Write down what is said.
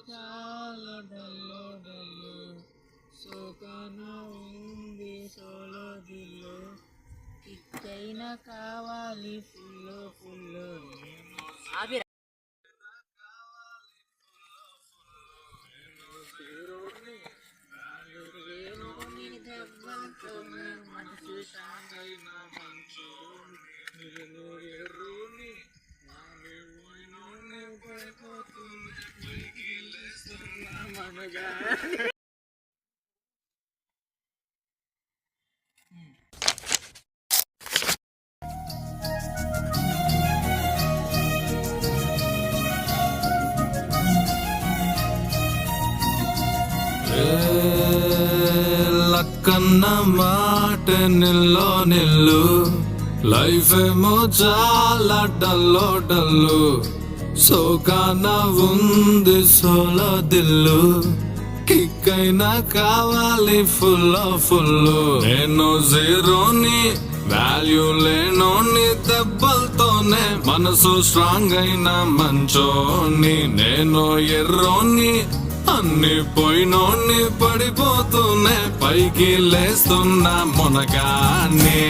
చాలా dull dull సోకన ఉంది solo దిల్లు ఇక్కైనా కావాలి ఫుల్ ఫుల్ మనసు సాగైన మంచు లక్కన్న మాట నిల్లో నిల్లు లైఫ్ ఏమో చాలా డల్లో డల్లు సోకాన ఉంది సోలో దిల్లు కిక్కైనా కావాలి ఫుల్ ఫుల్ నేను జీరోని వాల్యూ లేనోని దెబ్బలతోనే మనసు స్ట్రాంగ్ అయిన మంచోని నేను ఎర్రోని అన్ని పోయినోని పడిపోతూనే పైకి లేస్తున్నా మునగాన్ని